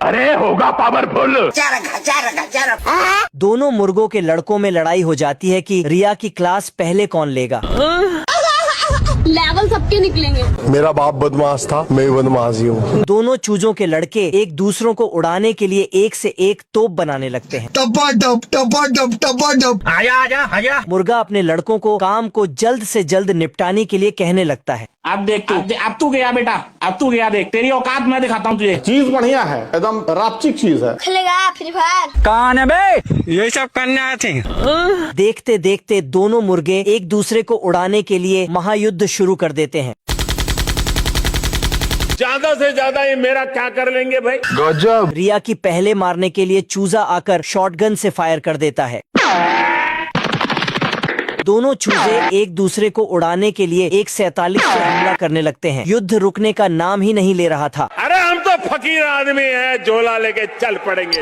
अरे होगा पावरफुल। दोनों मुर्गों के लड़कों में लड़ाई हो जाती है कि रिया की क्लास पहले कौन लेगा। लेवल सबके निकलेंगे। मेरा बाप बदमाश था, मैं बदमाश ही हूँ। दोनों चूजों के लड़के एक दूसरों को उड़ाने के लिए एक से एक तोप बनाने लगते हैं। आजा। मुर्गा अपने लड़कों को काम को जल्द से जल्द निपटाने के लिए कहने लगता है। अब देख अब तू गया बेटा, अब तू गया, देख तेरी औकात मैं दिखाता हूँ तुझे। चीज बढ़िया है, एकदम रापचिक चीज है। खेलेगा फ्री फायर। कौन है बे? ये सब करने आए थे। देखते देखते दोनों मुर्गे एक दूसरे को उड़ाने के लिए महायुद्ध शुरू कर देते हैं। ज्यादा से ज्यादा ये मेरा क्या कर लेंगे भाई। गजब। रिया की पहले मारने के लिए चूजा आकर शॉटगन से फायर कर देता है। दोनों चूजे एक दूसरे को उड़ाने के लिए 147 से हमला करने लगते हैं। युद्ध रुकने का नाम ही नहीं ले रहा था। अरे हम तो फकीर आदमी हैं, झोला लेके चल पड़ेंगे।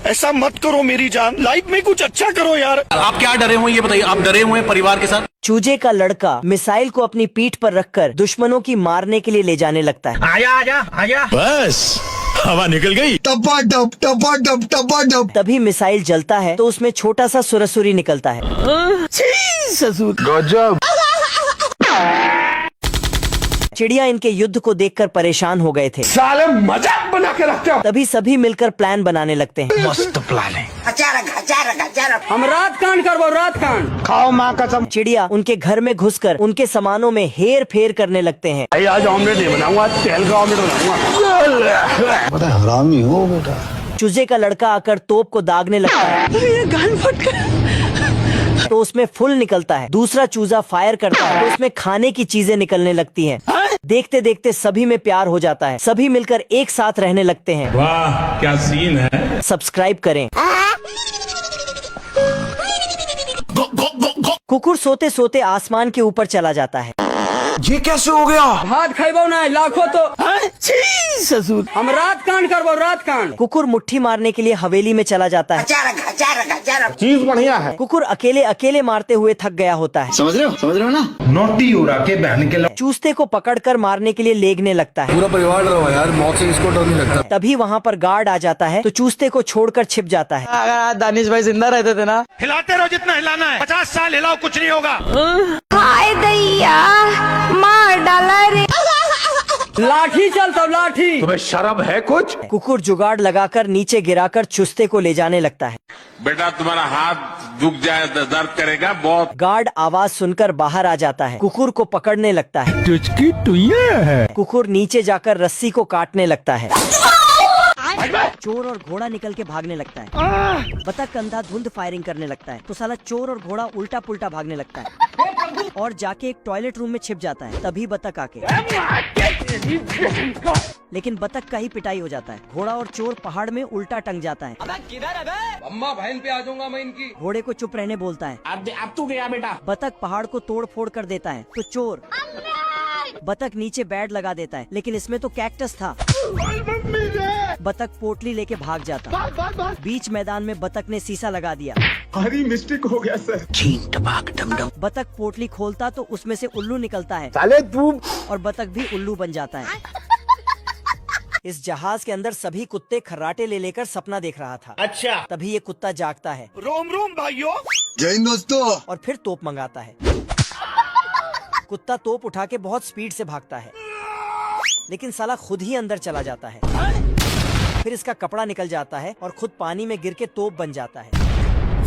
ऐसा मत करो मेरी जान, लाइफ में कुछ अच्छा करो यार। आप क्या डरे हुए ये बताइए, आप डरे हुए हैं परिवार के साथ? चूजे का लड़का मिसाइल को अपनी पीठ पर रखकर दुश्मनों की मारने के लिए ले जाने लगता है। आजा। बस हवा निकल गई। टपा तभी मिसाइल जलता है तो उसमें छोटा सा सुरसुरी निकलता है। गजब। चिड़िया इनके युद्ध को देखकर परेशान हो गए थे। साले मजाक बना के रखते हो। तभी सभी मिलकर प्लान बनाने लगते हैं। मस्त प्लान है। हम रात कांड करबो, रात कांड। खाओ माँ कसम। चिड़िया उनके घर में घुसकर उनके सामानों में हेर फेर करने लगते हैं। भाई आज ऑमलेट नहीं बनाऊंगा, आज तेल का ऑमलेट बनाऊंगा। बड़ा हरामी हो बेटा। चूजे का लड़का आकर तोप को दागने लगता है तो उसमें फुल निकलता है। दूसरा चूजा फायर करता है तो उसमें खाने की चीजें निकलने लगती हैं। देखते देखते सभी में प्यार हो जाता है। सभी मिलकर एक साथ रहने लगते हैं। वाह क्या सीन है। सब्सक्राइब करें। कुकुर सोते सोते आसमान के ऊपर चला जाता है। ये कैसे हो गया? भात खाइबो ना लाखों तो। ससुर हम रात कांड करबो, रात कांड। कुकुर मुट्ठी मारने के लिए हवेली में चला जाता है। चीज बढ़िया है। कुकुर अकेले अकेले मारते हुए थक गया होता है। समझ रहे हो ना? नोटी उड़ा के बहन के चूस्ते को पकड़कर मारने के लिए लेगने लगता है। पूरा परिवार डरा हुआ है यार, मौत से इसको डर नहीं लगता। तभी वहाँ पर गार्ड आ जाता है तो चूस्ते को छोड़कर छिप जाता है। अगर आज दानिश भाई जिंदा रहते थे ना। हिलाते रहो जितना हिलाना है, 50 साल हिलाओ कुछ नहीं होगा। हाय दैया मार डाला रे। लाठी चलता लाठी। तुम्हें शर्म है कुछ। कुकुर जुगाड़ लगाकर नीचे गिराकर चुस्ते को ले जाने लगता है। बेटा तुम्हारा हाथ दुख जाए तो दर्द करेगा बहुत। गार्ड आवाज सुनकर बाहर आ जाता है। कुकुर को पकड़ने लगता है। तुझकी टुइया है। कुकुर नीचे जाकर रस्सी को काटने लगता है। चोर और घोड़ा निकल के भागने लगता है। बतख अंधाधुंध फायरिंग करने लगता है तो साला चोर और घोड़ा उल्टा पुल्टा भागने लगता है और जाके एक टॉयलेट रूम में छिप जाता है। तभी बतख आके लेकिन बतख का ही पिटाई हो जाता है। घोड़ा और चोर पहाड़ में उल्टा टंग जाता है। अम्मा बहन पे आ जाऊंगा मैं इनकी। घोड़े को चुप रहने बोलता है। अब तू गया बेटा। बतख पहाड़ को तोड़ फोड़ कर देता है तो चोर बतख नीचे बेड लगा देता है लेकिन इसमें तो कैक्टस था। बतख पोटली लेके भाग जाता। बीच मैदान में बतख ने शीशा लगा दिया। हरी मिस्टेक हो गया सर। बतख पोटली खोलता तो उसमें से उल्लू निकलता है। साले तू। और बतख भी उल्लू बन जाता है। इस जहाज के अंदर सभी कुत्ते खर्राटे ले लेकर सपना देख रहा था। अच्छा। तभी ये कुत्ता जागता है। रोम रोम भाइयों। जय हिंद दोस्तों। और फिर तोप मंगाता है। कुत्ता तोप उठा के बहुत स्पीड से भागता है लेकिन साला खुद ही अंदर चला जाता है। फिर इसका कपड़ा निकल जाता है और खुद पानी में गिर के तोप बन जाता है।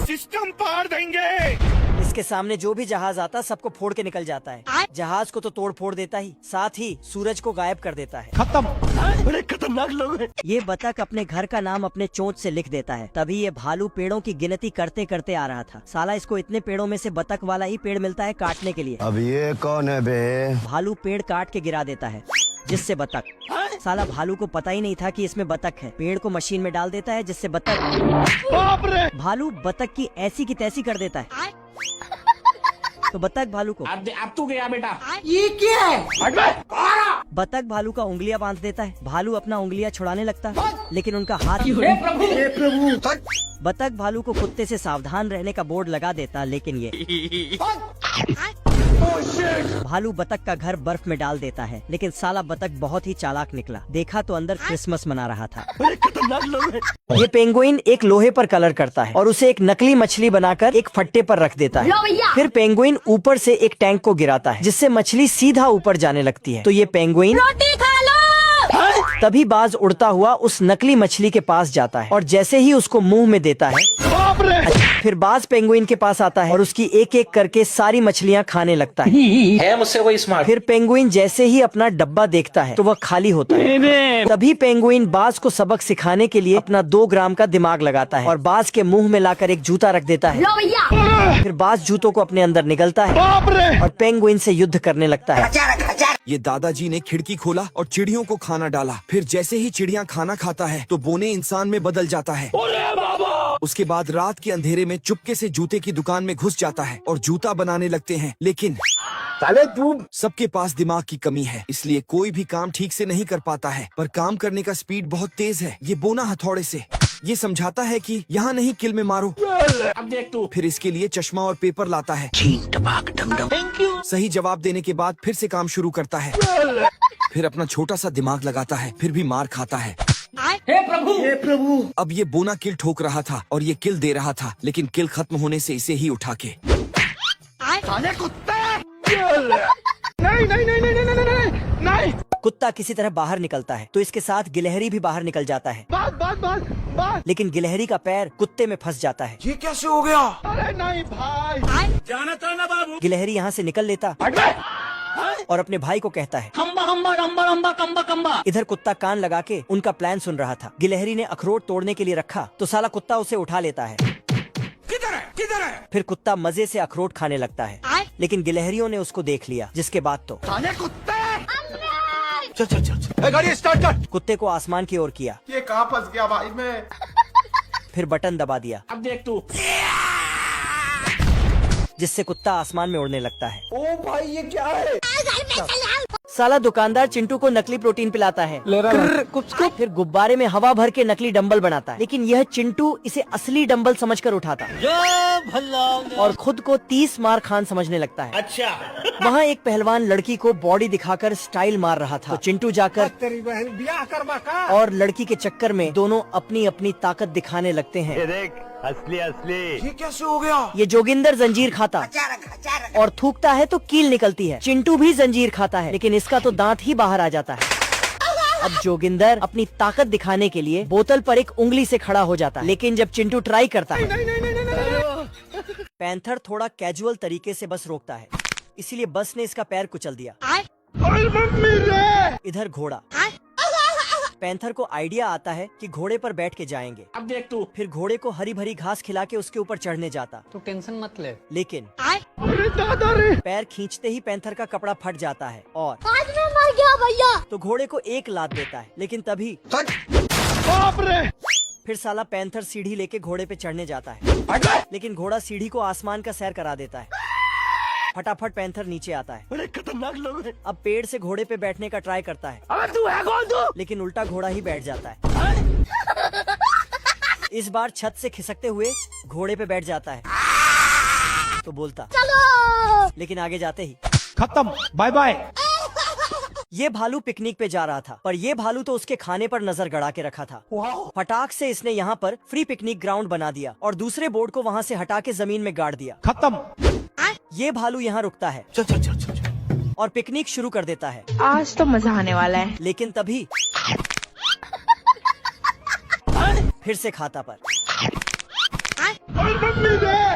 सिस्टम पार देंगे। इसके सामने जो भी जहाज आता सबको फोड़ के निकल जाता है। जहाज को तो तोड़ फोड़ देता ही, साथ ही सूरज को गायब कर देता है। खत्म। बड़े खतरनाक लोग हैं। ये बतख अपने घर का नाम अपने चोंच से लिख देता है। तभी ये भालू पेड़ों की गिनती करते करते आ रहा था। साला इसको इतने पेड़ों में से बतख वाला ही पेड़ मिलता है काटने के लिए। अब ये कौन है बे? भालू पेड़ काट के गिरा देता है जिससे बतख। साला भालू को पता ही नहीं था कि इसमें बतख है। पेड़ को मशीन में डाल देता है जिससे बतख। भालू बतख की ऐसी की तैसी कर देता है तो बतख भालू को अब तू गया बेटा। ये क्या है? बतख भालू का उंगलियां बांध देता है। भालू अपना उंगलियां छुड़ाने लगता है लेकिन उनका हाथ बतख भालू को कुत्ते से सावधान रहने का बोर्ड लगा देता लेकिन ये भालू बतख का घर बर्फ में डाल देता है, लेकिन साला बतख बहुत ही चालाक निकला। देखा तो अंदर क्रिसमस मना रहा था। ये पेंगुइन एक लोहे पर कलर करता है और उसे एक नकली मछली बनाकर एक फट्टे पर रख देता है। फिर पेंगुइन ऊपर से एक टैंक को गिराता है, जिससे मछली सीधा ऊपर जाने लगती है। तो ये पेंगुइन रोटी खा लो। तभी बाज उड़ता हुआ उस नकली मछली के पास जाता है और जैसे ही उसको मुंह में देता है, फिर बाज पेंगुइन के पास आता है और उसकी एक एक करके सारी मछलियाँ खाने लगता है मुझसे कोई स्मार्ट। फिर पेंगुइन जैसे ही अपना डब्बा देखता है तो वह खाली होता है। तभी पेंगुइन बाज को सबक सिखाने के लिए अपना 2 ग्राम का दिमाग लगाता है और बाज के मुंह में लाकर एक जूता रख देता है। लो भैया। फिर बाज जूतों को अपने अंदर निगलता है और पेंगुइन से युद्ध करने लगता है। ये दादाजी ने खिड़की खोला और चिड़ियों को खाना डाला। फिर जैसे ही चिड़िया खाना खाता है तो बोने इंसान में बदल जाता है। उसके बाद रात के अंधेरे में चुपके से जूते की दुकान में घुस जाता है और जूता बनाने लगते हैं। लेकिन साले तू सबके पास दिमाग की कमी है, इसलिए कोई भी काम ठीक से नहीं कर पाता है। पर काम करने का स्पीड बहुत तेज है। ये बोना हथौड़े से ये समझाता है कि यहाँ नहीं किल में मारो। अब देख तू। फिर इसके लिए चश्मा और पेपर लाता है। सही जवाब देने के बाद फिर से काम शुरू करता है। फिर अपना छोटा सा दिमाग लगाता है, फिर भी मार खाता है। हे प्रभु। अब ये बोना किल ठोक रहा था और ये किल दे रहा था, लेकिन किल खत्म होने से इसे ही उठा के नहीं। कुत्ता किसी तरह बाहर निकलता है तो इसके साथ गिलहरी भी बाहर निकल जाता है। बस। लेकिन गिलहरी का पैर कुत्ते में फंस जाता है। ये कैसे हो गया? अरे नहीं भाई। जाना था ना बाबू। गिलहरी यहाँ से निकल लेता और अपने भाई को कहता है कम्बा। इधर कुत्ता कान लगा के उनका प्लान सुन रहा था। गिलहरी ने अखरोट तोड़ने के लिए रखा तो साला कुत्ता उसे उठा लेता है। किधर है? फिर कुत्ता मजे से अखरोट खाने लगता है, लेकिन गिलहरियों ने उसको देख लिया, जिसके बाद तो साले कुत्ते। चल। गाड़ी स्टार्ट कर। कुत्ते को आसमान की ओर किया, ये कहाँ फंस गया भाई मैं? फिर बटन दबा दिया, अब देख तू। जिससे कुत्ता आसमान में उड़ने लगता है। ओ भाई ये क्या है? साला दुकानदार चिंटू को नकली प्रोटीन पिलाता है। फिर गुब्बारे में हवा भर के नकली डंबल बनाता है, लेकिन यह चिंटू इसे असली डंबल समझकर उठाता और खुद को 30 मार खान समझने लगता है। अच्छा। वहाँ एक पहलवान लड़की को बॉडी दिखाकर स्टाइल मार रहा था। तो चिंटू जाकर तेरी बहन ब्याह करवा का। और लड़की के चक्कर में दोनों अपनी अपनी ताकत दिखाने लगते हैं। देख असली। ये कैसे हो गया? ये जोगिंदर जंजीर खाता और थूकता है तो कील निकलती है। चिंटू भी जंजीर खाता है, लेकिन इसका तो दांत ही बाहर आ जाता है। अब जोगिंदर अपनी ताकत दिखाने के लिए बोतल पर एक उंगली से खड़ा हो जाता है, लेकिन जब चिंटू ट्राई करता है, पैंथर थोड़ा कैजुअल तरीके से बस रोकता है, इसीलिए बस ने इसका पैर कुचल दिया। इधर घोड़ा। पैंथर को आइडिया आता है कि घोड़े पर बैठ के जाएंगे। अब देख तू। फिर घोड़े को हरी भरी घास खिला के उसके ऊपर चढ़ने जाता। तू टेंशन मत ले। लेकिन पैर खींचते ही पैंथर का कपड़ा फट जाता है और आज मैं मर गया भैया। तो घोड़े को एक लात देता है। लेकिन तभी फिर साला पैंथर सीढ़ी लेके घोड़े पे चढ़ने जाता है, लेकिन घोड़ा सीढ़ी को आसमान का सैर करा देता है। फटाफट पैंथर नीचे आता है। बड़े खतरनाक लोग हैं। अब पेड़ से घोड़े पे बैठने का ट्राई करता है, अबे तू है कौन तू? लेकिन उल्टा घोड़ा ही बैठ जाता है। इस बार छत से खिसकते हुए घोड़े पे बैठ जाता है तो बोलता चलो। लेकिन आगे जाते ही खत्म। Bye bye. ये भालू पिकनिक पे जा रहा था, पर ये भालू तो उसके खाने पर नजर गड़ा के रखा था। फटाक से इसने यहाँ पर फ्री पिकनिक ग्राउंड बना दिया और दूसरे बोर्ड को वहाँ से हटा के जमीन में गाड़ दिया। खत्म। ये भालू यहाँ रुकता है और पिकनिक शुरू कर देता है। आज तो मजा आने वाला है। लेकिन तभी फिर से खाता पर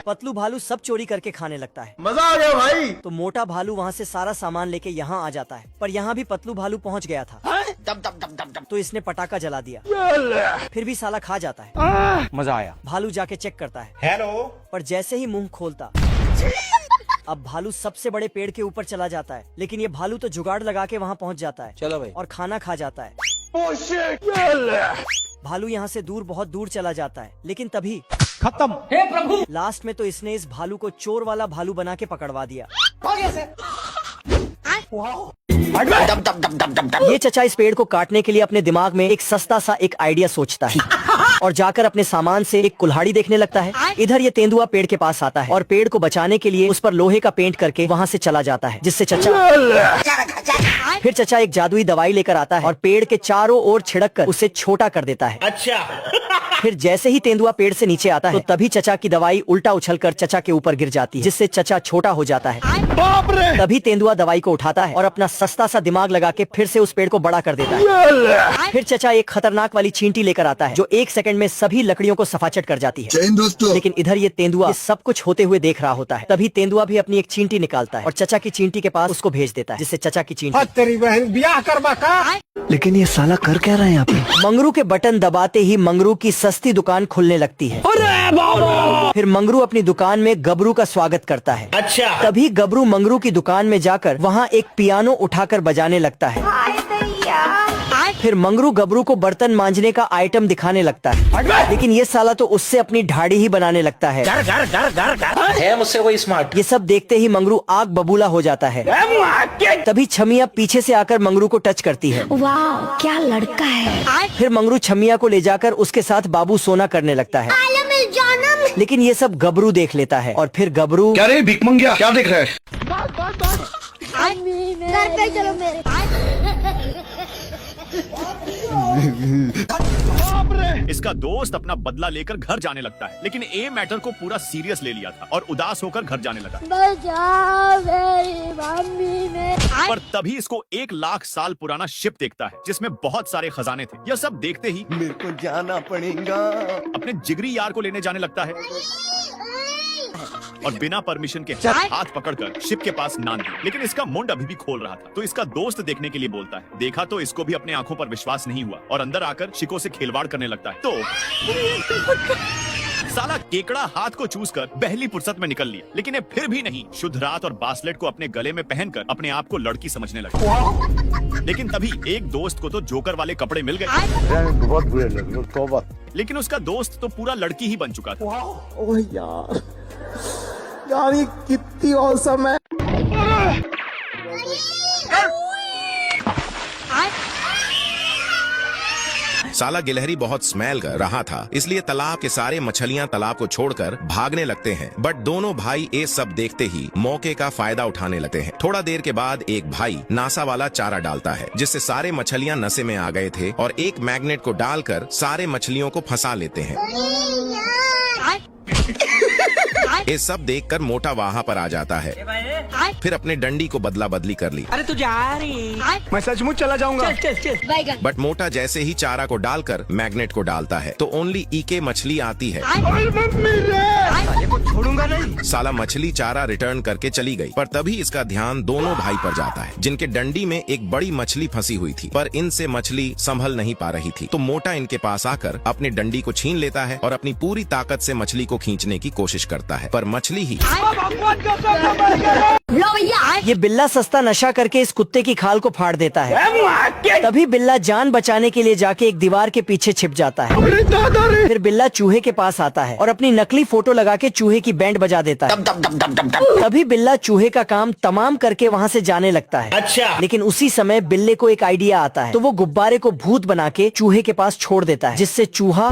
पतलू भालू सब चोरी करके खाने लगता है। मजा आ गया भाई। तो मोटा भालू वहाँ से सारा सामान लेके यहाँ आ जाता है, पर यहाँ भी पतलू भालू पहुँच गया था। तो इसने पटाखा जला दिया, फिर भी साला खा जाता है। मजा आया। भालू जाके चेक करता है, हेलो। पर जैसे ही मुंह खोलता अब भालू सबसे बड़े पेड़ के ऊपर चला जाता है, लेकिन ये भालू तो जुगाड़ लगा के वहाँ पहुँच जाता है। चलो भाई। और खाना खा जाता है। भालू यहाँ से दूर बहुत दूर चला जाता है, लेकिन तभी खत्म। हे प्रभु। लास्ट में तो इसने इस भालू को चोर वाला भालू बना के पकड़वा दिया। ये चचा इस पेड़ को काटने के लिए अपने दिमाग में एक सस्ता सा एक आइडिया सोचता है। और जाकर अपने सामान से एक कुल्हाड़ी देखने लगता है। इधर ये तेंदुआ पेड़ के पास आता है और पेड़ को बचाने के लिए उस पर लोहे का पेंट करके वहाँ से चला जाता है, जिससे फिर चचा एक जादुई दवाई लेकर आता है और पेड़ के चारों ओर छिड़क कर उसे छोटा कर देता है। अच्छा। फिर जैसे ही तेंदुआ पेड़ से नीचे आता है तो तभी चचा की दवाई उल्टा उछलकर चचा के ऊपर गिर जाती है, जिससे चचा छोटा हो जाता है। बाप रे। तभी तेंदुआ दवाई को उठाता है और अपना सस्ता सा दिमाग लगा के फिर से उस पेड़ को बड़ा कर देता है। फिर चचा एक खतरनाक वाली चींटी लेकर आता है जो 1 सेकंड में सभी लकड़ियों को सफाचट कर जाती है। लेकिन इधर ये तेंदुआ ये सब कुछ होते हुए देख रहा होता है। तभी तेंदुआ भी अपनी एक चींटी निकालता है और चचा की चींटी के पास उसको भेज देता है, जिससे चचा की चींटी तेरी बहन ब्याह करवा का। लेकिन ये साला कर क्या रहा है यहाँ पे? मंगरू के बटन दबाते ही मंगरू की सस्ती दुकान खुलने लगती है। फिर मंगरू अपनी दुकान में गबरू का स्वागत करता है। अच्छा। तभी गबरू मंगरू की दुकान में जाकर वहाँ एक पियानो उठाकर बजाने लगता है। फिर मंगरू गबरू को बर्तन मांजने का आइटम दिखाने लगता है, लेकिन ये साला तो उससे अपनी ढाड़ी ही बनाने लगता है। है मुझसे कोई स्मार्ट। ये सब देखते ही मंगरू आग बबूला हो जाता है। तभी छमिया पीछे से आकर मंगरू को टच करती है। वाह क्या लड़का है। फिर मंगरू छमिया को ले जाकर उसके साथ बाबू सोना करने लगता है, लेकिन ये सब गबरू देख लेता है और फिर गबरू क्या रे भिख मंगिया, क्या देख रहा है? घर पे चलो मेरे। इसका दोस्त अपना बदला लेकर घर जाने लगता है, लेकिन ए मैटर को पूरा सीरियस ले लिया था और उदास होकर घर जाने लगा। बचा मेरी मम्मी ने। पर तभी इसको 1 लाख साल पुराना शिप देखता है जिसमें बहुत सारे खजाने थे। यह सब देखते ही मेरे को जाना पड़ेगा। अपने जिगरी यार को लेने जाने लगता है और बिना परमिशन के हाथ पकड़कर शिप के पास नान दी। लेकिन इसका मुंड अभी भी खोल रहा था, तो इसका दोस्त देखने के लिए बोलता है। देखा तो इसको भी अपने आंखों पर विश्वास नहीं हुआ और अंदर आकर शिको से खेलवाड़ करने लगता है। तो साला केकड़ा हाथ को चूस कर पहली फुर्सत में निकल लिया, लेकिन ये फिर भी नहीं शुद्ध रात और बास्लेट को अपने गले में पहनकर अपने आप को लड़की समझने लगा। लेकिन तभी एक दोस्त को तो जोकर वाले कपड़े मिल गए, बहुत बुरे लगे, तौबा। लेकिन उसका दोस्त तो पूरा लड़की ही बन चुका था। ओह यार ये कितनी औसम है। साला गिलहरी बहुत स्मेल कर रहा था, इसलिए तालाब के सारे मछलियां तालाब को छोड़कर भागने लगते हैं। बट दोनों भाई ये सब देखते ही मौके का फायदा उठाने लगते हैं। थोड़ा देर के बाद एक भाई नासा वाला चारा डालता है, जिससे सारे मछलियां नशे में आ गए थे और एक मैग्नेट को डालकर सारे मछलियों को फंसा लेते हैं। ये सब देखकर मोटा वहाँ पर आ जाता है, फिर अपने डंडी को बदला बदली कर ली। अरे तू जा रही। मैं सचमुच चला जाऊंगा। बट मोटा जैसे ही चारा को डालकर मैग्नेट को डालता है तो ओनली ईके मछली आती है। छोड़ूंगा नहीं। साला मछली चारा रिटर्न करके चली गई, पर तभी इसका ध्यान दोनों भाई पर जाता है, जिनके डंडी में एक बड़ी मछली फंसी हुई थी, पर इनसे मछली संभल नहीं पा रही थी। तो मोटा इनके पास आकर अपने डंडी को छीन लेता है और अपनी पूरी ताकत से मछली को खींचने की कोशिश करता है, पर मछली ही। ये बिल्ला सस्ता नशा करके इस कुत्ते की खाल को फाड़ देता है। तभी बिल्ला जान बचाने के लिए जाके एक दीवार के पीछे छिप जाता है। फिर बिल्ला चूहे के पास आता है और अपनी नकली फोटो लगा के चूहे की बैंड बजा देता है। तभी बिल्ला चूहे का काम तमाम करके वहाँ से जाने लगता है। अच्छा। लेकिन उसी समय बिल्ले को एक आइडिया आता है, तो वो गुब्बारे को भूत बना के चूहे के पास छोड़ देता है, जिससे चूहा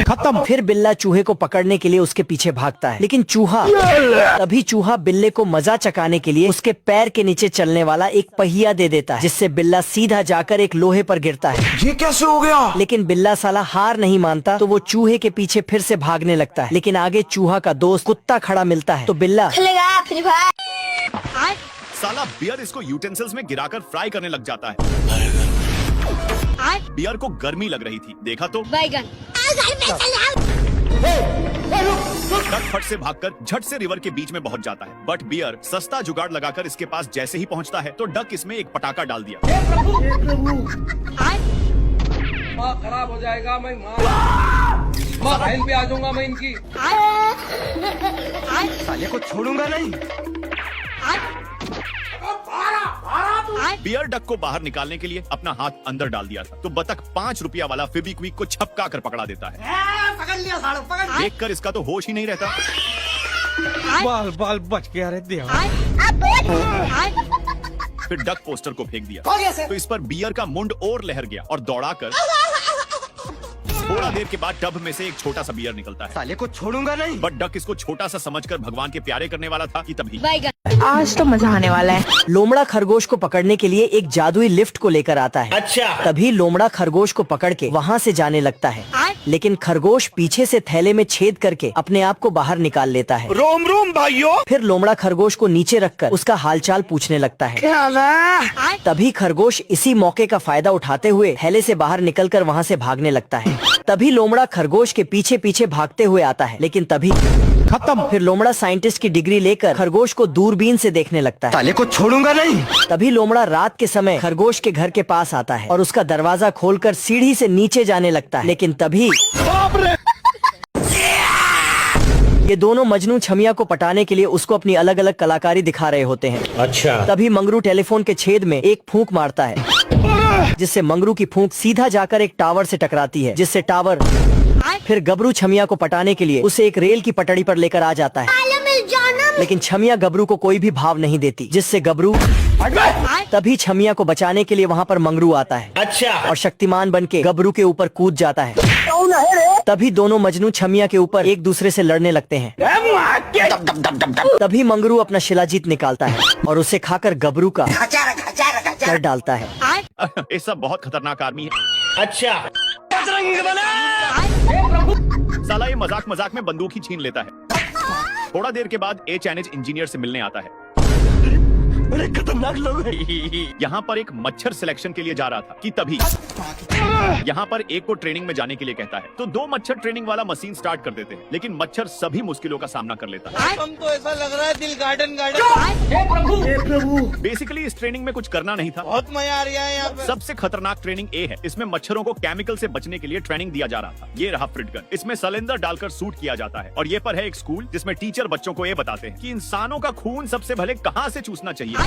खत्म। फिर बिल्ला चूहे को पकड़ने के लिए उसके पीछे भागता है, लेकिन तभी चूहा बिल्ले को मजा चकाने के लिए उसके पैर के नीचे चलने वाला एक पहिया दे देता है, जिससे बिल्ला सीधा जाकर एक लोहे पर गिरता है। ये कैसे हो गया? लेकिन बिल्ला साला हार नहीं मानता, तो वो चूहे के पीछे फिर से भागने लगता है। लेकिन आगे चूहा का दोस्त कुत्ता खड़ा मिलता है, तो बिल्ला साला बियर इसको यूटेंसिल्स में गिराकर फ्राई करने लग जाता है। बियर को गर्मी लग रही थी, देखा तो डक फट से भागकर झट से रिवर के बीच में पहुंच जाता है। बट बियर सस्ता जुगाड़ लगाकर इसके पास जैसे ही पहुंचता है तो डक इसमें एक पटाखा डाल दिया। खराब हो जाएगा, मैं बहन पे आ जाऊंगा मैं इनकी। साले को छोड़ूंगा नहीं। बियर डक को बाहर निकालने के लिए अपना हाथ अंदर डाल दिया था, तो बतख 5 रुपया वाला फेविक्विक को छपका कर पकड़ा देता है। पकड़ लिया साले, पकड़। देखकर इसका तो होश ही नहीं रहता। बाल बाल बच गया रे देवा। फिर डक पोस्टर को फेंक दिया, तो इस पर बियर का मुंड और लहर गया और दौड़ाकर थोड़ा देर के बाद टब में से एक छोटा सा बियर निकलता है। साले को छोड़ूंगा नहीं। बट डक इसको छोटा सा समझकर भगवान के प्यारे करने वाला था कि तभी आज तो मजा आने वाला है। लोमड़ा खरगोश को पकड़ने के लिए एक जादुई लिफ्ट को लेकर आता है। अच्छा। तभी लोमड़ा खरगोश को पकड़ के वहाँ से जाने लगता है, लेकिन खरगोश पीछे से थैले में छेद करके अपने आप को बाहर निकाल लेता है। रोम रोम भाइयों। फिर लोमड़ा खरगोश को नीचे रखकर उसका हालचाल पूछने लगता है। तभी खरगोश इसी मौके का फायदा उठाते हुए थैले से बाहर निकलकर वहाँ से भागने लगता है। तभी लोमड़ा खरगोश के पीछे पीछे भागते हुए आता है, लेकिन तभी खत्म। फिर लोमड़ा साइंटिस्ट की डिग्री लेकर खरगोश को दूरबीन से देखने लगता है। साले को छोड़ूंगा नहीं। तभी लोमड़ा रात के समय खरगोश के घर के पास आता है और उसका दरवाजा खोलकर सीढ़ी से नीचे जाने लगता है, लेकिन तभी ये दोनों मजनू छमिया को पटाने के लिए उसको अपनी अलग अलग कलाकारी दिखा रहे होते हैं। अच्छा। तभी मंगरू टेलीफोन के छेद में एक फूंक मारता है, जिससे मंगरू की फूंक सीधा जाकर एक टावर से टकराती है, जिससे टावर फिर गबरू छमिया को पटाने के लिए उसे एक रेल की पटड़ी पर लेकर आ जाता है। लेकिन छमिया गबरू को कोई भी भाव नहीं देती, जिससे गबरू तभी छमिया को बचाने के लिए वहाँ पर मंगरू आता है। अच्छा। और शक्तिमान बनके गबरू के ऊपर कूद जाता है। तभी दोनों मजनू छमिया के ऊपर एक दूसरे से लड़ने लगते हैं। तभी मंगरू अपना शिलाजीत निकालता है और उसे खाकर गबरू का कर डालता है। ये सब बहुत खतरनाक आदमी है। अच्छा। साला ये मजाक मजाक में बंदूक ही छीन लेता है। थोड़ा देर के बाद ए चैनेज इंजीनियर से मिलने आता है। अरे खतरनाक लोग हैं। यहाँ पर एक मच्छर सिलेक्शन के लिए जा रहा था कि तभी यहाँ पर एक को ट्रेनिंग में जाने के लिए कहता है, तो दो मच्छर ट्रेनिंग वाला मशीन स्टार्ट कर देते हैं, लेकिन मच्छर सभी मुश्किलों का सामना कर लेता है। हमको ऐसा लग रहा है दिल गार्डन गार्डन। बेसिकली इस ट्रेनिंग में कुछ करना नहीं था। बहुत मजा आ रहा है यहाँ पे। सबसे खतरनाक ट्रेनिंग ए है। इसमें मच्छरों को केमिकल से बचने के लिए ट्रेनिंग दिया जा रहा था। ये रहा फ्रिट गन। इसमें सिलेंडर डालकर शूट किया जाता है। और ये पर है एक स्कूल जिसमें टीचर बच्चों को ये बताते हैं कि इंसानों का खून सबसे पहले कहाँ से चूसना चाहिए।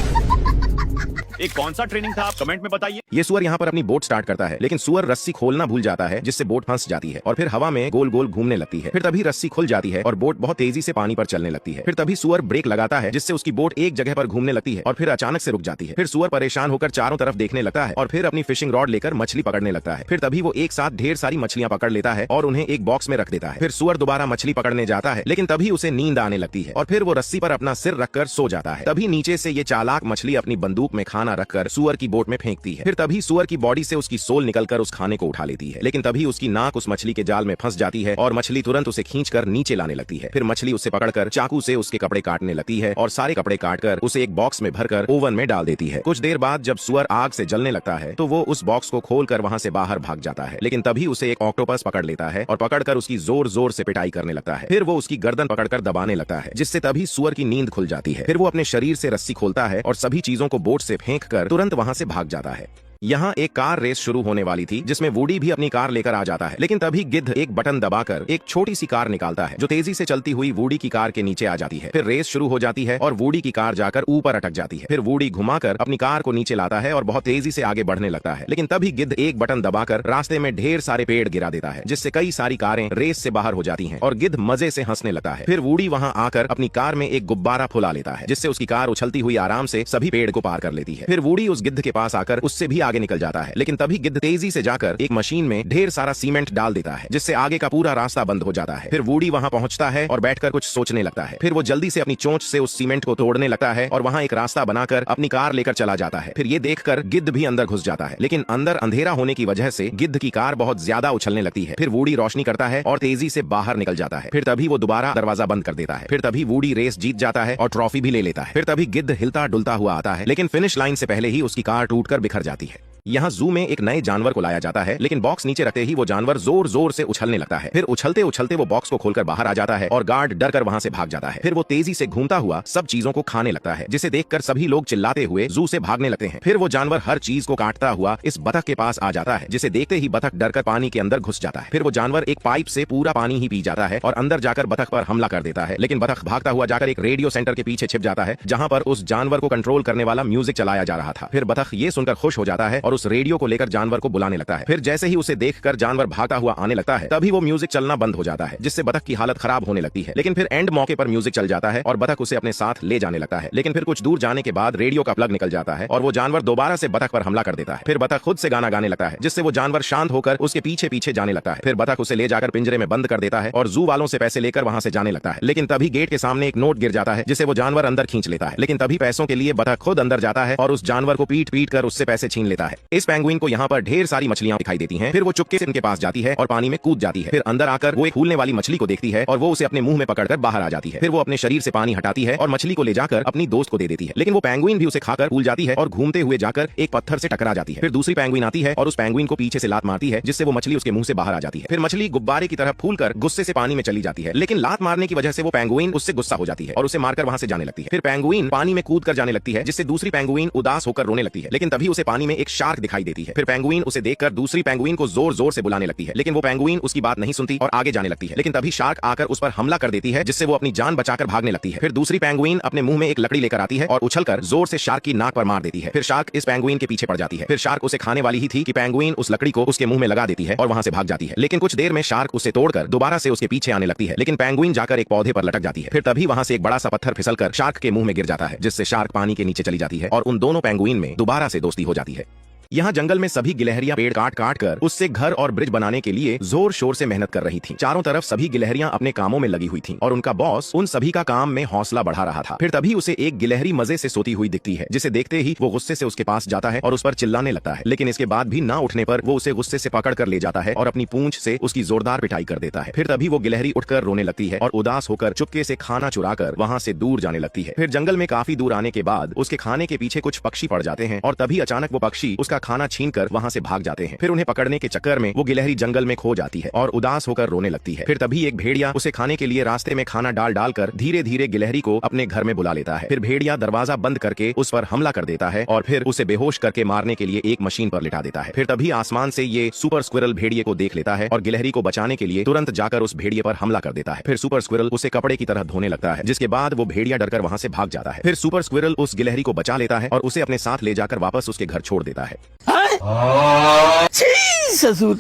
एक कौन सा ट्रेनिंग था आप कमेंट में बताइए। ये सुअर यहाँ पर अपनी बोट स्टार्ट करता है, लेकिन सुअर रस्सी खोलना भूल जाता है, जिससे बोट फंस जाती है और फिर हवा में गोल गोल घूमने लगती है। फिर तभी रस्सी खुल जाती है और बोट बहुत तेजी से पानी पर चलने लगती है। फिर तभी सुअर ब्रेक लगाता है, जिससे उसकी बोट एक जगह पर घूमने लगती है और फिर अचानक से रुक जाती है। फिर सुअर परेशान होकर चारों तरफ देखने लगता है और फिर अपनी फिशिंग रॉड लेकर मछली पकड़ने लगता है। फिर तभी वो एक साथ ढेर सारी मछलियां पकड़ लेता है और उन्हें एक बॉक्स में रख देता है। फिर सुअर दोबारा मछली पकड़ने जाता है, लेकिन तभी उसे नींद आने लगती है और फिर वो रस्सी पर अपना सिर रखकर सो जाता है। तभी नीचे से ये चालाक मछली अपनी बंदूक में खाना रखकर सुअर की बोट में फेंकती है। फिर तभी सुअर की बॉडी से उसकी सोल निकलकर उस खाने को उठा लेती है, लेकिन तभी उसकी नाक उस मछली के जाल में फंस जाती है और मछली तुरंत उसे खींचकर नीचे लाने लगती है। फिर मछली उसे पकड़कर चाकू से उसके कपड़े काटने लगती है और सारे कपड़े काटकर उसे एक बॉक्स में भरकर ओवन में डाल देती है। कुछ देर बाद जब सुअर आग से जलने लगता है तो वो उस बॉक्स को खोलकर वहां से बाहर भाग जाता है, लेकिन तभी उसे एक ऑक्टोपस पकड़ लेता है और पकड़कर उसकी जोर जोर से पिटाई करने लगता है। फिर वो उसकी गर्दन पकड़कर दबाने लगता है, जिससे तभी सुअर की नींद खुल जाती है। फिर वो अपने शरीर से रस्सी खोलता है और सभी चीजों को बोट से फेंक कर तुरंत वहां से भाग जाता है। यहाँ एक कार रेस शुरू होने वाली थी, जिसमें वुडी भी अपनी कार लेकर आ जाता है, लेकिन तभी गिद्ध एक बटन दबाकर एक छोटी सी कार निकालता है, जो तेजी से चलती हुई वुडी की कार के नीचे आ जाती है। फिर रेस शुरू हो जाती है और वुडी की कार जाकर ऊपर अटक जाती है। फिर वुडी घुमाकर अपनी कार को नीचे लाता है और बहुत तेजी से आगे बढ़ने लगता है, लेकिन तभी गिद्ध एक बटन दबाकर रास्ते में ढेर सारे पेड़ गिरा देता है, जिससे कई सारी कारें रेस से बाहर हो जाती हैं और गिद्ध मजे से हंसने लगता है। फिर वुडी वहां आकर अपनी कार में एक गुब्बारा फुला लेता है, जिससे उसकी कार उछलती हुई आराम से सभी पेड़ को पार कर लेती है। फिर वुडी उस गिद्ध के पास आकर उससे भी आगे निकल जाता है, लेकिन तभी गिद्ध तेजी से जाकर एक मशीन में ढेर सारा सीमेंट डाल देता है, जिससे आगे का पूरा रास्ता बंद हो जाता है। फिर वुडी वहां पहुंचता है और बैठकर कुछ सोचने लगता है। फिर वो जल्दी से अपनी चोंच से उस सीमेंट को तोड़ने लगता है और वहां एक रास्ता बनाकर अपनी कार लेकर चला जाता है। फिर ये देखकर गिद्ध भी अंदर घुस जाता है, लेकिन अंदर अंधेरा होने की वजह से गिद्ध की कार बहुत ज्यादा उछलने लगती है। फिर वुडी रोशनी करता है और तेजी से बाहर निकल जाता है। फिर तभी वो दोबारा दरवाजा बंद कर देता है। फिर तभी वुडी रेस जीत जाता है और ट्रॉफी भी ले लेता है। फिर तभी गिद्ध हिलता डुलता हुआ आता है, लेकिन फिनिश लाइन से पहले ही उसकी कार टूटकर बिखर जाती है। यहाँ जू में एक नए जानवर को लाया जाता है, लेकिन बॉक्स नीचे रखते ही वो जानवर जोर जोर से उछलने लगता है। फिर उछलते उछलते वो बॉक्स को खोलकर बाहर आ जाता है और गार्ड डर कर वहां से भाग जाता है। फिर वो तेजी से घूमता हुआ सब चीजों को खाने लगता है, जिसे देखकर सभी लोग चिल्लाते हुए जू से भागने लगते हैं। फिर वो जानवर हर चीज को काटता हुआ इस बतख के पास आ जाता है, जिसे देखते ही बतख डरकर पानी के अंदर घुस जाता है। फिर वो जानवर एक पाइप से पूरा पानी ही पी जाता है और अंदर जाकर बतख पर हमला कर देता है, लेकिन बतख भागता हुआ जाकर एक रेडियो सेंटर के पीछे छिप जाता है, जहाँ पर उस जानवर को कंट्रोल करने वाला म्यूजिक चलाया जा रहा था। फिर बतख ये सुनकर खुश हो जाता है और और उस रेडियो को लेकर जानवर को बुलाने लगता है। फिर जैसे ही उसे देखकर जानवर भागता हुआ आने लगता है, तभी वो म्यूजिक चलना बंद हो जाता है, जिससे बतख की हालत खराब होने लगती है। लेकिन फिर एंड मौके पर म्यूजिक चल जाता है और बतख उसे अपने साथ ले जाने लगता है। लेकिन फिर कुछ दूर जाने के बाद रेडियो का प्लग निकल जाता है और वो जानवर दोबारा से बतख पर हमला कर देता है। फिर बतख खुद से गाना गाने लगता है, जिससे वो जानवर शांत होकर उसके पीछे पीछे जाने लगता है। फिर बतख उसे ले जाकर पिंजरे में बंद कर देता है और जू वालों से पैसे लेकर वहां से जाने लगता है। लेकिन तभी गेट के सामने एक नोट गिर जाता है, जिसे वो जानवर अंदर खींच लेता है। लेकिन तभी पैसों के लिए बतख खुद अंदर जाता है और उस जानवर को पीट पीट कर उससे पैसे छीन लेता है। इस पेंगुइन को यहाँ पर ढेर सारी मछलियां दिखाई देती हैं। फिर वो चुपके से उनके पास जाती है और पानी में कूद जाती है। फिर अंदर आकर वो एक फूलने वाली मछली को देखती है और वो उसे अपने मुंह में पकड़कर बाहर आ जाती है। फिर वो अपने शरीर से पानी हटाती है और मछली को ले जाकर अपनी दोस्त को दे देती है। लेकिन वो पेंगुइन भी उसे खाकर भूल जाती है और घूमते हुए जाकर एक पत्थर से टकरा जाती है। फिर दूसरी पेंगुइन आती है और उस पेंगुइन को पीछे से लात मारती है, जिससे वो मछली उसके मुंह से बाहर आ जाती है। फिर मछली गुब्बारे की तरह फूलकर गुस्से से पानी में चली जाती है। लेकिन लात मारने की वजह से वो पेंगुइन उससे गुस्सा हो जाती है और उसे मारकर वहां से जाने लगती है। फिर पेंगुइन पानी में कूद कर जाने लगती है, जिससे दूसरी पेंगुइन उदास होकर रोने लगती है। लेकिन तभी उसे पानी में एक शार्क दिखाई देती है। फिर पेंगुइन उसे देखकर दूसरी पेंगुइन को जोर जोर से बुलाने लगती है, लेकिन वो पेंगुइन उसकी बात नहीं सुनती और आगे जाने लगती है। लेकिन तभी शार्क आकर उस पर हमला कर देती है, जिससे वो अपनी जान बचाकर भागने लगती है। फिर दूसरी पेंगुइन अपने मुंह में एक लकड़ी लेकर आती है और उछलकर जोर से शार्क की नाक पर मार देती है। फिर शार्क इस पेंगुइन के पीछे पड़ जाती है। फिर शार्क उसे खाने वाली ही थी कि पेंगुइन उस लकड़ी को उसके मुंह में लगा देती है और वहां से भाग जाती है। लेकिन कुछ देर में शार्क उसे तोड़कर दोबारा से उसके पीछे आने लगती है, लेकिन पेंगुइन जाकर एक पौधे पर लटक जाती है। फिर तभी वहां से एक बड़ा सा पत्थर फिसलकर शार्क के मुंह में गिर जाता है, जिससे शार्क पानी के नीचे चली जाती है और उन दोनों पेंगुइन में दोबारा से दोस्ती हो जाती है। यहाँ जंगल में सभी गिलहरियां पेड़ काट काट कर उससे घर और ब्रिज बनाने के लिए जोर शोर से मेहनत कर रही थीं। चारों तरफ सभी गिलहरियां अपने कामों में लगी हुई थीं और उनका बॉस उन सभी का काम में हौसला बढ़ा रहा था। फिर तभी उसे एक गिलहरी मजे से सोती हुई दिखती है, जिसे देखते ही वो गुस्से से उसके पास जाता है और उस पर चिल्लाने लगता है। लेकिन इसके बाद भी ना उठने पर वो उसे गुस्से से पकड़ कर ले जाता है और अपनी पूंछ से उसकी जोरदार पिटाई कर देता है। फिर तभी वो गिलहरी उठकर रोने लगती है और उदास होकर चुपके से खाना चुरा कर वहां से दूर जाने लगती है। फिर जंगल में काफी दूर आने के बाद उसके खाने के पीछे कुछ पक्षी पड़ जाते हैं और तभी अचानक वो पक्षी उसका खाना छीन कर वहां से भाग जाते हैं। फिर उन्हें पकड़ने के चक्कर में वो गिलहरी जंगल में खो जाती है और उदास होकर रोने लगती है। फिर तभी एक भेड़िया उसे खाने के लिए रास्ते में खाना डाल डालकर धीरे धीरे गिलहरी को अपने घर में बुला लेता है। फिर भेड़िया दरवाजा बंद करके उस पर हमला कर देता है और फिर उसे बेहोश करके मारने के लिए एक मशीन पर लिटा देता है। फिर तभी आसमान से ये सुपर स्क्विरल भेड़िए को देख लेता है और गिलहरी को बचाने के लिए तुरंत जाकर उस भेड़िए पर हमला कर देता है। फिर सुपर स्क्विरल उसे कपड़े की तरह धोने लगता है, जिसके बाद वो भेड़िया डरकर वहां से भाग जाता है। फिर सुपर स्क्विरल उस गिलहरी को बचा लेता है और उसे अपने साथ ले जाकर वापस उसके घर छोड़ देता है।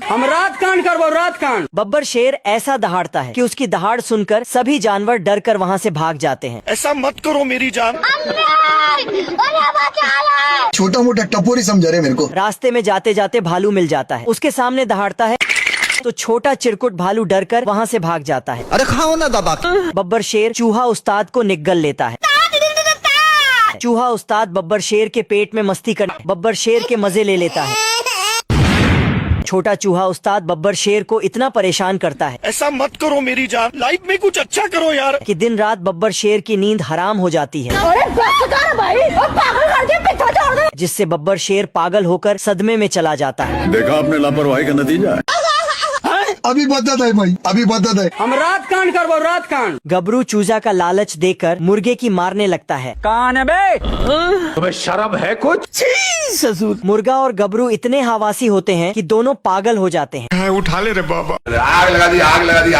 हम रात कांड करबो, रात कांड। बब्बर शेर ऐसा दहाड़ता है कि उसकी दहाड़ सुनकर सभी जानवर डर कर वहाँ से भाग जाते हैं। ऐसा मत करो मेरी जान। छोटा मोटा टपोरी समझा रहे मेरे को। रास्ते में जाते जाते भालू मिल जाता है, उसके सामने दहाड़ता है तो छोटा चिरकुट भालू डर कर वहाँ से भाग जाता है। अरे खाओ ना दादा। बब्बर शेर चूहा उस्ताद को निगल लेता है। चूहा उस्ताद बब्बर शेर के पेट में मस्ती कर बब्बर शेर के मजे ले लेता है। छोटा चूहा उस्ताद बब्बर शेर को इतना परेशान करता है, ऐसा मत करो मेरी जान, लाइफ में कुछ अच्छा करो यार, कि दिन रात बब्बर शेर की नींद हराम हो जाती है। जिससे बब्बर शेर पागल होकर सदमे में चला जाता है। देखा आपने लापरवाही का नतीजा। अभी बदत है भाई, अभी बदत है। हम रात कांड करबो, रात कांड। गबरू चूजा का लालच देकर मुर्गे की मारने लगता है। कौन है बे? तुम्हें शर्म है कुछ? मुर्गा और गबरू इतने हवासी होते हैं कि दोनों पागल हो जाते हैं। उठा ले रे बाबा। आग लगा दी, आग लगा दी।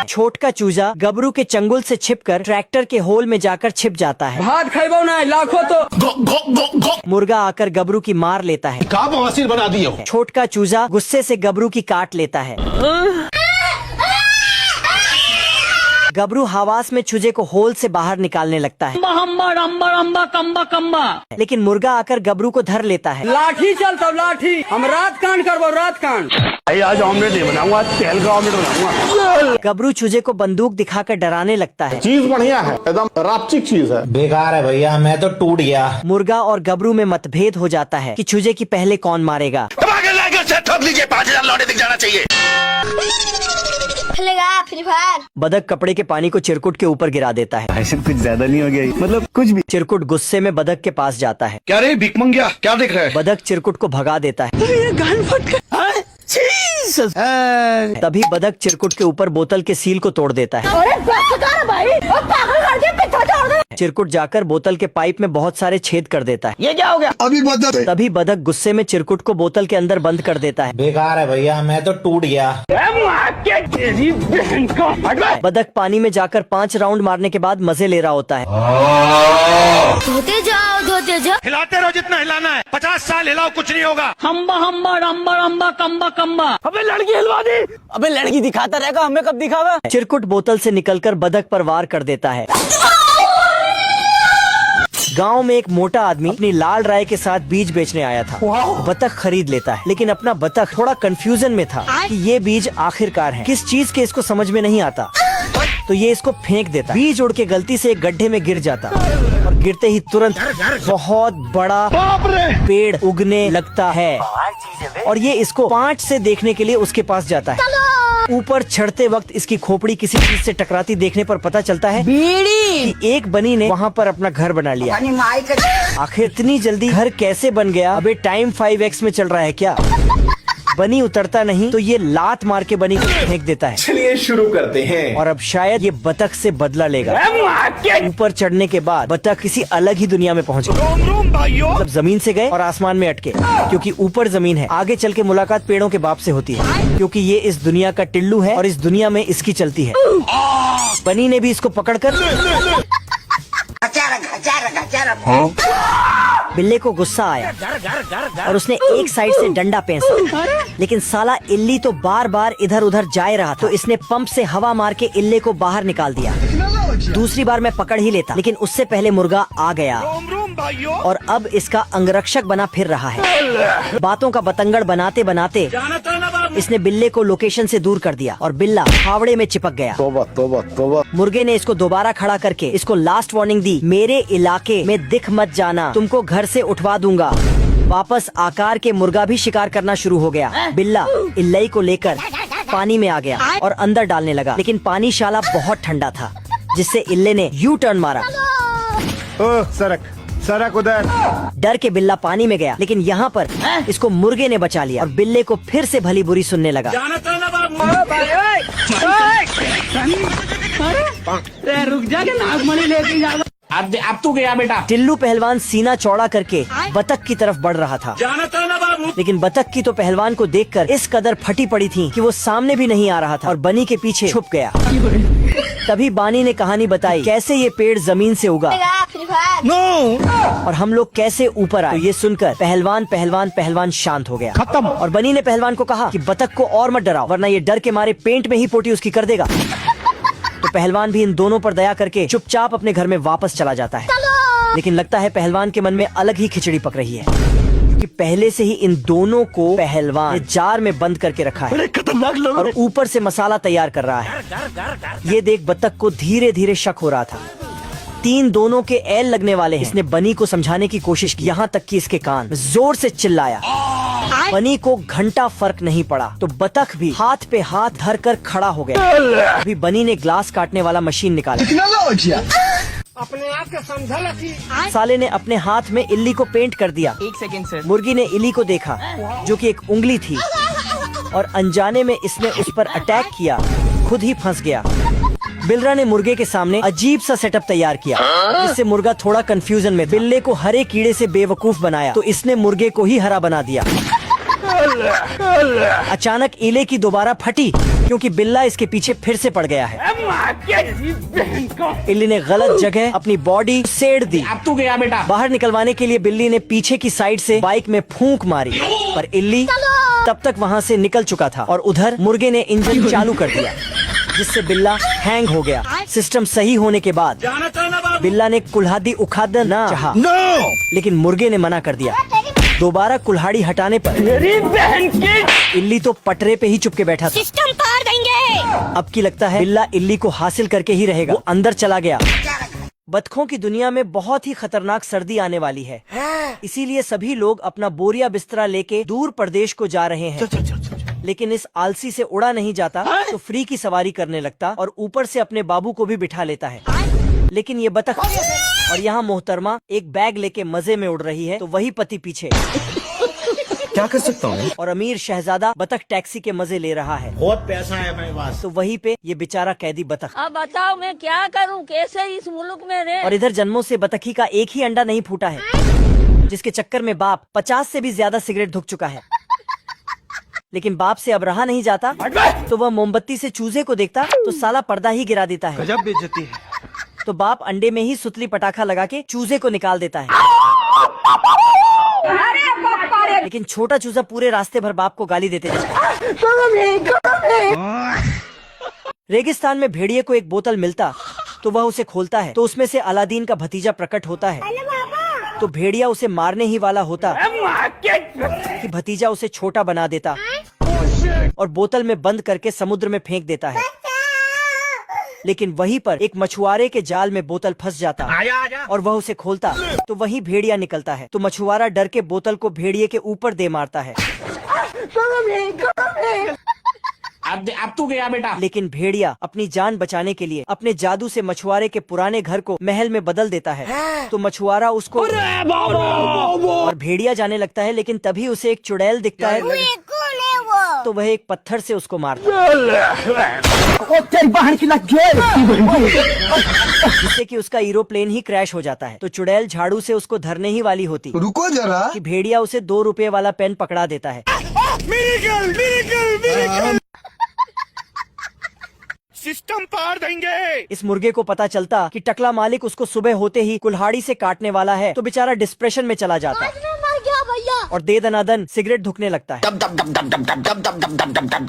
छोटका चूजा गबरू के चंगुल से छिपकर ट्रैक्टर के होल में जाकर छिप जाता है। भात खाइबो ना, लाखों तो। मुर्गा आकर गबरू की मार लेता है। का बवासीर बना दिए। छोटका चूजा गुस्से से गबरू की काट लेता है। गबरू हवास में चूजे को होल से बाहर निकालने लगता है। लेकिन मुर्गा आकर गबरू को धर लेता है। लाठी चल तब लाठी। हम रात कांड करबो, रात कांड। आज ऑमलेट नहीं बनाऊंगा, तेल का ऑमलेट बनाऊंगा। गबरू चूजे को बंदूक दिखाकर डराने लगता है। चीज बढ़िया है, एकदम रापचिक चीज है। बेकार है भैया, मैं तो टूट गया। मुर्गा और गबरू में मतभेद हो जाता है कि चूजे की पहले कौन मारेगा। 5000 लौटे दिख जाना चाहिए। Free fire. बदक कपड़े के पानी को चिरकुट के ऊपर गिरा देता है। ऐसे कुछ ज्यादा नहीं हो गया, मतलब कुछ भी। चिरकुट गुस्से में बदक के पास जाता है। क्या रे भिकमंगिया, क्या देख रहा है? बदक चिरकुट को भगा देता है। तभी बदक चिरकुट के ऊपर बोतल के सील को तोड़ देता है। चिरकुट जाकर बोतल के पाइप में बहुत सारे छेद कर देता है। ये क्या हो गया? अभी बदत है। तभी बदक गुस्से में चिरकुट को बोतल के अंदर बंद कर देता है। बेकार है भैया, मैं तो टूट गया। बतख पानी में जाकर 5 राउंड मारने के बाद मजे ले रहा होता है। धोते जाओ। हिलाते रहो जितना हिलाना है, 50 साल हिलाओ कुछ नहीं होगा। हम्बा हम्बा रम्बा रम्बा कम्बा कम्बा। अबे लड़की हिलवा दी। अबे लड़की दिखाता रहेगा, हमें कब दिखावा। चिरकुट बोतल से निकलकर बतख पर वार कर देता है। गांव में एक मोटा आदमी अपनी लाल राय के साथ बीज बेचने आया था। बतख खरीद लेता है, लेकिन अपना बतख थोड़ा कंफ्यूजन में था कि ये बीज आखिरकार है किस चीज के, इसको समझ में नहीं आता। तो ये इसको फेंक देता। बीज उड़ के गलती से एक गड्ढे में गिर जाता और गिरते ही तुरंत बहुत बड़ा पेड़ उगने लगता है और ये इसको पांच से देखने के लिए उसके पास जाता है। ऊपर चढ़ते वक्त इसकी खोपड़ी किसी चीज से टकराती देखने पर पता चलता है कि एक बनी ने वहाँ पर अपना घर बना लिया। आखिर इतनी जल्दी घर कैसे बन गया? अबे टाइम 5x में चल रहा है क्या? बनी उतरता नहीं तो ये लात मार के बनी को फेंक देता है। चलिए शुरू करते हैं। और अब शायद ये बतख से बदला लेगा। ऊपर चढ़ने के बाद बतख किसी अलग ही दुनिया में पहुंच गया। मतलब जमीन से गए और आसमान में अटके, क्योंकि ऊपर जमीन है। आगे चल के मुलाकात पेड़ों के बाप से होती है, क्योंकि ये इस दुनिया का टिल्लू है और इस दुनिया में इसकी चलती है। बनी ने भी इसको पकड़कर बिल्ले को गुस्सा आया और उसने एक साइड से डंडा पेंचा, लेकिन साला इल्ली तो बार बार इधर उधर जा रहा था, तो इसने पंप से हवा मार के इल्ले को बाहर निकाल दिया। दूसरी बार मैं पकड़ ही लेता, लेकिन उससे पहले मुर्गा आ गया और अब इसका अंगरक्षक बना फिर रहा है। बातों का बतंगड़ बनाते बनाते इसने बिल्ले को लोकेशन से दूर कर दिया और बिल्ला फावड़े में चिपक गया। तोबा तोबा तोबा। मुर्गे ने इसको दोबारा खड़ा करके इसको लास्ट वार्निंग दी, मेरे इलाके में दिख मत जाना, तुमको घर से उठवा दूंगा। वापस आकार के मुर्गा भी शिकार करना शुरू हो गया। बिल्ला इल्लई को लेकर पानी में आ गया और अंदर डालने लगा, लेकिन पानी शाला बहुत ठंडा था, जिससे इल्ले ने यू टर्न मारा। सरक उधर। डर के बिल्ला पानी में गया, लेकिन यहाँ पर इसको मुर्गे ने बचा लिया और बिल्ले को फिर से भली बुरी सुनने लगा। रुक जा के नागमणि लेके जा। अब तू गया बेटा। टिल्लू पहलवान सीना चौड़ा करके बतख की तरफ बढ़ रहा था, लेकिन बतख की तो पहलवान को देखकर इस कदर फटी पड़ी थी कि वो सामने भी नहीं आ रहा था और बनी के पीछे छुप गया। तभी बानी ने कहानी बताई कैसे ये पेड़ जमीन से उगा और हम लोग कैसे ऊपर आए। तो ये सुनकर पहलवान शांत हो गया। खत्म। और बनी ने पहलवान को कहा कि बतख को और मत डराओ, वरना ये डर के मारे पेंट में ही पोटी उसकी कर देगा। तो पहलवान भी इन दोनों पर दया करके चुपचाप अपने घर में वापस चला जाता है। लेकिन लगता है पहलवान के मन में अलग ही खिचड़ी पक रही है, क्योंकि पहले से ही इन दोनों को पहलवान जार में बंद करके रखा है और ऊपर से मसाला तैयार कर रहा है। ये देख बतख को धीरे धीरे शक हो रहा था। तीन दोनों के एल लगने वाले हैं। इसने बनी को समझाने की कोशिश की, यहाँ तक कि इसके कान में जोर से चिल्लाया। बनी को घंटा फर्क नहीं पड़ा, तो बतख भी हाथ पे हाथ धर कर खड़ा हो गया। अभी बनी ने ग्लास काटने वाला मशीन निकाला। अपने आप के समझा। साले ने अपने हाथ में इल्ली को पेंट कर दिया। 1 सेकंड से मुर्गी ने इल्ली को देखा, जो कि एक उंगली थी, और अनजाने में इसने उस पर अटैक किया, खुद ही फंस गया। बिल्ला ने मुर्गे के सामने अजीब सा सेटअप तैयार किया, जिससे मुर्गा थोड़ा कंफ्यूजन में था। बिल्ले को हरे कीड़े से बेवकूफ बनाया, तो इसने मुर्गे को ही हरा बना दिया। अचानक इले की दोबारा फटी, क्योंकि बिल्ला इसके पीछे फिर से पड़ गया है। इल्ली ने गलत जगह अपनी बॉडी सेड़ दी। अब तू गया बेटा। बाहर निकलवाने के लिए बिल्ली ने पीछे की साइड से बाइक में फूंक मारी, पर इल्ली तब तक वहाँ से निकल चुका था और उधर मुर्गे ने इंजन चालू कर दिया, जिससे बिल्ला हैंग हो गया। सिस्टम सही होने के बाद बिल्ला ने कुल्हाड़ी उखाड़ना चाहा, लेकिन मुर्गे ने मना कर दिया। दोबारा कुल्हाड़ी हटाने पर इल्ली तो पटरे पे ही चुपके बैठा था। सिस्टम तोड़ देंगे। अब की लगता है बिल्ला इल्ली को हासिल करके ही रहेगा। वो अंदर चला गया। बतखों की दुनिया में बहुत ही खतरनाक सर्दी आने वाली है, इसीलिए सभी लोग अपना बोरिया बिस्तरा लेके दूर प्रदेश को जा रहे हैं। लेकिन इस आलसी से उड़ा नहीं जाता, तो फ्री की सवारी करने लगता और ऊपर से अपने बाबू को भी बिठा लेता है। लेकिन ये बतख और यहाँ मोहतरमा एक बैग लेके मजे में उड़ रही है, तो वही पति पीछे। क्या कर सकता हूँ? और अमीर शहजादा बतख टैक्सी के मजे ले रहा है। बहुत पैसा है मेरे पास। तो वहीं पे ये बेचारा कैदी बतख। अब बताओ मैं क्या करूं, कैसे इस मुल्क में रहे। और इधर जन्मों से बतखी का एक ही अंडा नहीं फूटा है, जिसके चक्कर में बाप 50 से भी ज्यादा सिगरेट धुक चुका है। लेकिन बाप से अब रहा नहीं जाता, तो वह मोमबत्ती से चूजे को देखता तो साला पर्दा ही गिरा देता है। गजब बेइज्जती है। तो बाप अंडे में ही सुतली पटाखा लगा के चूजे को निकाल देता है। लेकिन छोटा चूजा पूरे रास्ते भर बाप को गाली देते रहता है। रेगिस्तान में भेड़िए को एक बोतल मिलता तो वह उसे खोलता है तो उसमें से अलादीन का भतीजा प्रकट होता है। तो भेड़िया उसे मारने ही वाला होता कि भतीजा उसे छोटा बना देता और बोतल में बंद करके समुद्र में फेंक देता है। लेकिन वहीं पर एक मछुआरे के जाल में बोतल फंस जाता और वह उसे खोलता तो वहीं भेड़िया निकलता है। तो मछुआरा डर के बोतल को भेड़िए के ऊपर दे मारता है। अब तू गया बेटा। लेकिन भेड़िया अपनी जान बचाने के लिए अपने जादू से मछुआरे के पुराने घर को महल में बदल देता है। तो मछुआरा उसको और भेड़िया जाने लगता है। लेकिन तभी उसे एक चुड़ैल दिखता है तो वह एक पत्थर से उसको मारता है जिससे कि उसका एरोप्लेन ही क्रैश हो जाता है। तो चुड़ैल झाड़ू से उसको धरने ही वाली होती रुको जरा कि भेड़िया उसे 2 रुपए वाला पेन पकड़ा देता है। सिस्टम पार देंगे। इस मुर्गे को पता चलता कि टकला मालिक उसको सुबह होते ही कुल्हाड़ी से काटने वाला है तो बेचारा डिप्रेशन में चला जाता और दे दनादन सिगरेट धुकने लगता है।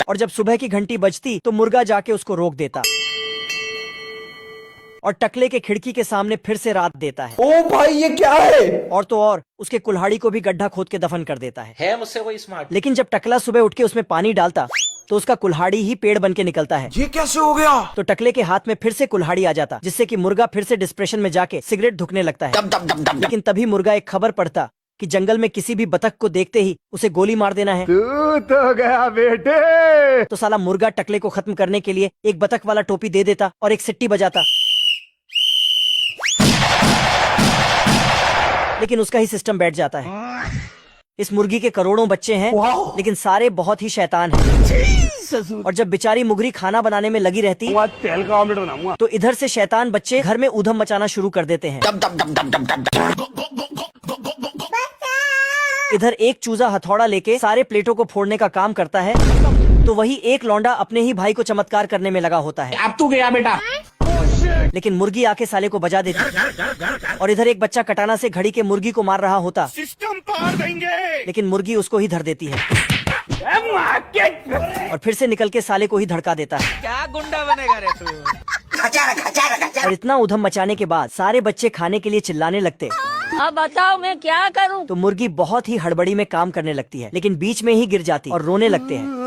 और जब सुबह की घंटी बजती तो मुर्गा जाके उसको रोक देता और टकले के खिड़की के सामने फिर से रात देता है। ओ भाई ये क्या है? और तो और उसके कुल्हाड़ी को भी गड्ढा खोद के दफन कर देता है मुझसे कोई स्मार्ट? लेकिन जब टकला सुबह उठ के उसमें पानी डालता तो उसका कुल्हाड़ी ही पेड़ बन के निकलता है। ये कैसे हो गया? तो टकले के हाथ में फिर से कुल्हाड़ी आ जाता जिससे कि मुर्गा फिर से डिप्रेशन में जाके सिगरेट धुकने लगता है। लेकिन तभी मुर्गा एक खबर पढ़ता कि जंगल में किसी भी बतख को देखते ही उसे गोली मार देना है। तू तो गया बेटे। तो साला मुर्गा टकले को खत्म करने के लिए एक बतख वाला टोपी दे देता और एक सिट्टी बजाता। लेकिन उसका ही सिस्टम बैठ जाता है। इस मुर्गी के करोड़ों बच्चे हैं लेकिन सारे बहुत ही शैतान हैं। और जब बेचारी मुगरी खाना बनाने में लगी रहती तेल का ऑमलेट बनाऊंगा तो इधर से शैतान बच्चे घर में ऊधम मचाना शुरू कर देते हैं। इधर एक चूजा हथौड़ा लेके सारे प्लेटों को फोड़ने का काम करता है तो वही एक लौंडा अपने ही भाई को चमत्कार करने में लगा होता है। अब तू गया बेटा। लेकिन मुर्गी आके साले को बजा देती और इधर एक बच्चा कटाना से घड़ी के मुर्गी को मार रहा होता। सिस्टम पार देंगे। लेकिन मुर्गी उसको ही धर देती है और फिर से निकल के साले को ही धड़का देता है। क्या गुंडा बनेगा रे तू? और इतना उधम मचाने के बाद सारे बच्चे खाने के लिए चिल्लाने लगते। अब बताओ मैं क्या करूं? तो मुर्गी बहुत ही हड़बड़ी में काम करने लगती है लेकिन बीच में ही गिर जाती और रोने लगते हैं।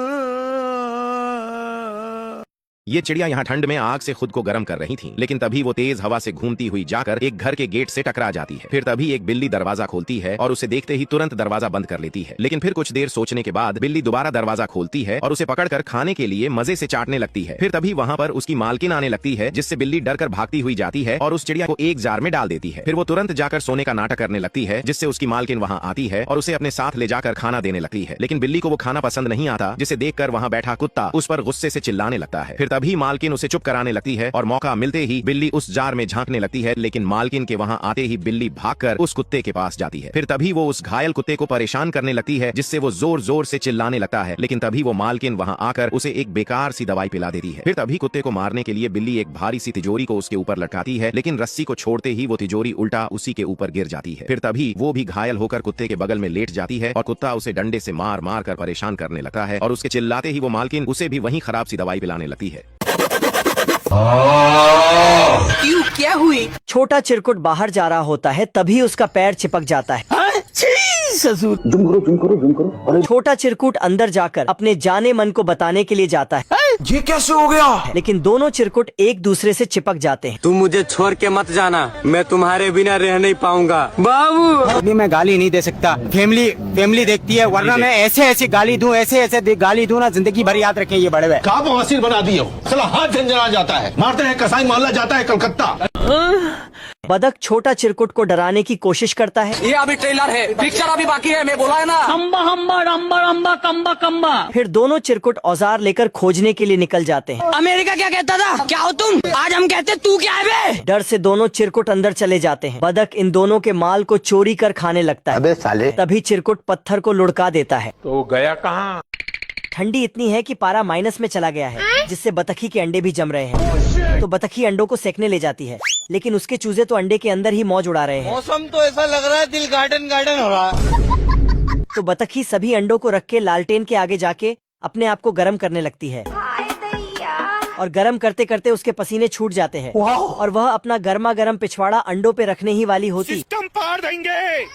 ये चिड़िया यहाँ ठंड में आग से खुद को गर्म कर रही थी, लेकिन तभी वो तेज हवा से घूमती हुई जाकर एक घर के गेट से टकरा जाती है। फिर तभी एक बिल्ली दरवाजा खोलती है और उसे देखते ही तुरंत दरवाजा बंद कर लेती है। लेकिन फिर कुछ देर सोचने के बाद बिल्ली दोबारा दरवाजा खोलती है और उसे पकड़कर खाने के लिए मजे से चाटने लगती है। फिर तभी वहाँ पर उसकी मालकिन आने लगती है जिससे बिल्ली डर कर भागती हुई जाती है और उस चिड़िया को एक जार में डाल देती है। फिर वो तुरंत जाकर सोने का नाटक करने लगती है जिससे उसकी मालकिन वहाँ आती है और उसे अपने साथ ले जाकर खाना देने लगती है। लेकिन बिल्ली को वो खाना पसंद नहीं आता जिसे देखकर वहाँ बैठा कुत्ता उस पर गुस्से से चिल्लाने लगता है। फिर तभी मालकिन उसे चुप कराने लगती है और मौका मिलते ही बिल्ली उस जार में झांकने लगती है। लेकिन मालकिन के वहां आते ही बिल्ली भागकर उस कुत्ते के पास जाती है। फिर तभी वो उस घायल कुत्ते को परेशान करने लगती है जिससे वो जोर जोर से चिल्लाने लगता है। लेकिन तभी वो मालकिन वहां आकर उसे एक बेकार सी दवाई पिला देती है। फिर तभी कुत्ते को मारने के लिए बिल्ली एक भारी सी तिजोरी को उसके ऊपर लटकाती है, लेकिन रस्सी को छोड़ते ही वो तिजोरी उल्टा उसी के ऊपर गिर जाती है। फिर तभी वो भी घायल होकर कुत्ते के बगल में लेट जाती है और कुत्ता उसे डंडे से मार मार कर परेशान करने लगता है और उसके चिल्लाते ही वो मालकिन उसे भी वही खराब सी दवाई पिलाने लगती है। क्यों क्या हुई? छोटा चिरकुट बाहर जा रहा होता है तभी उसका पैर चिपक जाता है। जुम करो। छोटा चिरकुट अंदर जाकर अपने जाने मन को बताने के लिए जाता है। ये कैसे हो गया? लेकिन दोनों चिरकुट एक दूसरे से चिपक जाते हैं। तुम मुझे छोड़ के मत जाना, मैं तुम्हारे बिना रह नहीं पाऊंगा बाबू। अभी मैं गाली नहीं दे सकता, फैमिली देखती है, वरना मैं ऐसे गाली दूं, ऐसे गाली दूं ना, जिंदगी भर याद रखें ये बड़े। का बवासीर बना दिए हो, साला हाथ झंझना जाता है, मारते हैं कसाई मोहल्ला जाता है कलकत्ता। बदक छोटा चिरकुट को डराने की कोशिश करता है। ये अभी ट्रेलर है, पिक्चर अभी बाकी है, मैं बोला है ना। कम्बा। फिर दोनों चिरकुट औजार लेकर खोजने के लिए निकल जाते हैं। अमेरिका क्या कहता था, क्या हो तुम? आज हम कहते तू क्या है बे? डर से दोनों चिरकुट अंदर चले जाते हैं। बदक इन दोनों के माल को चोरी कर खाने लगता है। अबे साले। तभी चिरकुट पत्थर को लुढ़का देता है। तो गया कहाँ? ठंडी इतनी है कि पारा माइनस में चला गया है, जिससे बतखी के अंडे भी जम रहे हैं। तो बतखी अंडों को सेकने ले जाती है, लेकिन उसके चूजे तो अंडे के अंदर ही मौज उड़ा रहे हैं। मौसम तो ऐसा लग रहा है दिल गार्डन गार्डन हो रहा है। तो बतखी सभी अंडों को रख के लालटेन के आगे जाके अपने आप को गर्म करने लगती है, और गर्म करते करते उसके पसीने छूट जाते हैं, और वह अपना गर्मा गर्म पिछवाड़ा अंडों पे रखने ही वाली होती सिस्टम पार देंगे।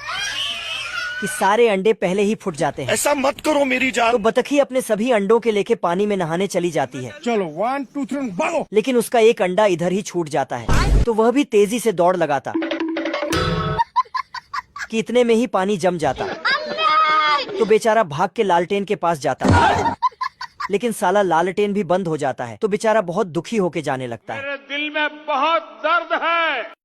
कि सारे अंडे पहले ही फुट जाते हैं। ऐसा मत करो मेरी जान। तो बतखी अपने सभी अंडों के लेके पानी में नहाने चली जाती है। चलो 1 2 3 भागो। लेकिन उसका एक अंडा इधर ही छूट जाता है, तो वह भी तेजी से दौड़ लगाता कि इतने में ही पानी जम जाता। तो बेचारा भाग के लालटेन के पास जाता, लेकिन साला लालटेन भी बंद हो जाता है। तो बेचारा बहुत दुखी होके जाने लगता है। मेरे दिल में बहुत दर्द है।